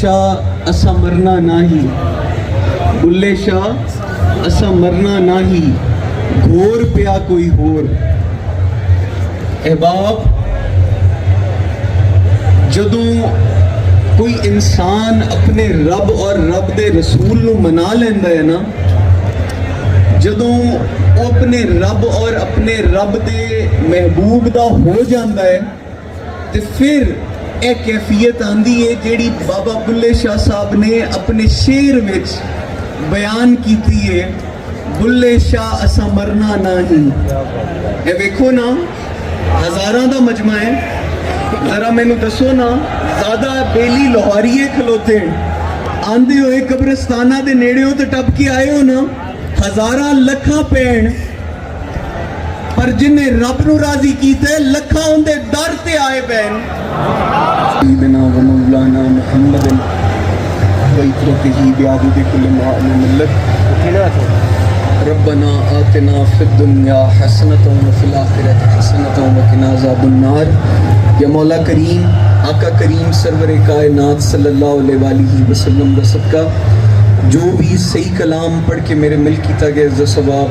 शाह असा मरना नाही, बुल्ले शाह असा मरना नाही, घोर पिया कोई होर। अहबाब, जदों कोई इंसान अपने रब और रब दे रसूल नूं मना लैंदा है ना, जदों वो अपने रब और अपने रब दे महबूब दा हो जाता है, तो फिर एक कैफियत आंदी है जेड़ी बाबा बुल्ले शाह साहब ने अपने शेर विच बयान की है, बुल्ले शाह असा मरना नहीं। ये देखो ना, हजारां दा मजमा है, जरा मैनू दसो ना, ज्यादा बेली लोहारीए खलोते आंदे हुए कब्रिस्ताना दे नेड़े हो तो टप के आए हो ना, हजारां लखा पैण, पर जिन्हें रब नू राजी कीते लखा उनदे दर ते आए पैन। सय्यदना व मौलाना मुहम्मद व इतरतिही बिआदद कुल मिल्लत। रब्बना आतिना फिद दुनिया हसनतन व फिल आखिरति हसनतन व किना अज़ाबन्नार। या मौला करीम, आका करीम सरवर कायनात सल्लल्लाहु अलैहि वसल्लम का सदका जो भी सही कलाम पढ़ के मेरे मिल किया गया इज़्ज़त सवाब,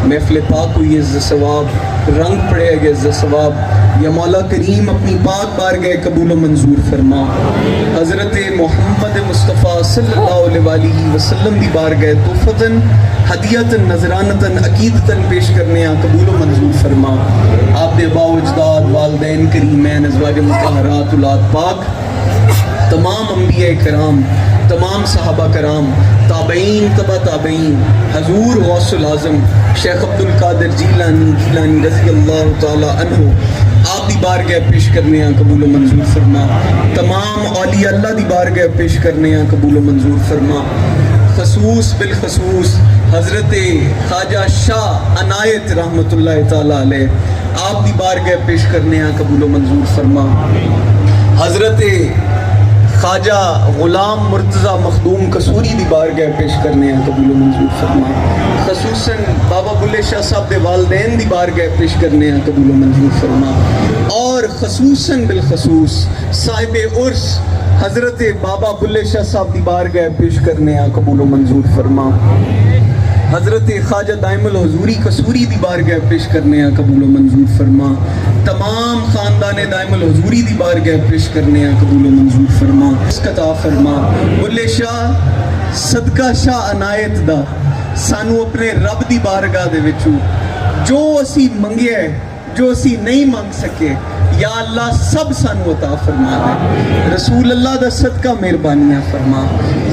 महफिल पाक हुई इज़्ज़त सवाब, रंग पड़े गए इज़्ज़त सवाब, या मौला करीम अपनी पाक बार गए कबूल व मंजूर फरमा। हज़रत मोहम्मद मुस्तफ़ा सल्लल्लाहु अलैहि वसल्लम की बार गए तोहफ़तन हदियतन नजरानतन अकीदतन पेश करने कबूल व मंजूर फरमा। आप दे बाओ अजदाद वालदैन करीमैन अज़वाज मुतहहरात औलाद पाक, तमाम अंबिया कराम, तमाम सहाबा कराम, ताबईन तबा ताबईन, हजूर गौसुल आज़म शेख अब्दुल कादिर जीलानी रज़ी अल्लाह तआला अन्हु आप दी बारगाह पेश करने कबूल व मंजूर फरमा। तमाम औलिया अल्लाह दी बारगाह पेश करने कबूल व मंजूर फरमा। खसूस बिल खसूस हज़रत ख्वाजा शाह अनायत रहमतुल्लाह तआला अलैह आप दी बारगाह पेश करने कबूल व मंजूर फरमा। हज़रत ख्वाजा गुलाम मुर्तज़ा मखदूम कसूरी दी बारगाह पेश करने कबूल व मंजूर फरमा। खसूसन बाबा बुल्ले शाह साहब दे वालदैन दी बारगाह पेश करने कबूल व मंजूर फरमा। और खसूसन बिल खसूस साहिबे उर्स हज़रत बाबा बुल्ले शाह साहब दी बारगाह पेश करने कबूल व मंजूर फरमा। हज़रत ख्वाजा दाइमुल हुज़ूरी कसूरी दी बारगाह पेश करने कबूल व मंजूर फरमा। तमाम खानदान दाइमुल हुज़ूरी दी बारगाह पेश करने कबूल व मंजूर फरमा। इसकता फरमा बुल्ले शाह सदका शाह अनायत दा सानू अपने रब दी बारगाह दे विचों जो असी मंगिया जो असी नहीं मंग सके, या अल्लाह सब सानू अता फरमा है। रसूल अल्लाह दा सदका मेहरबानियां फरमा,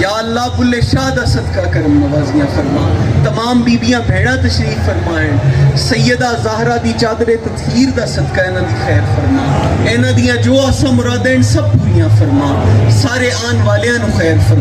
या अल्लाह बुल्ले शाह दा सदका करम नवाजियां फरमा। तमाम बीबियां भेड़ा तशरीफ फरमाएं, सैयदा ज़हरा दी चादरे ततहीर दा सदका इन्हां दी खैर फरमा, इन्हां दियां जो आसा मुरादें सब पूरियां फरमा, सारे आन वालियां नू खैर फरमा।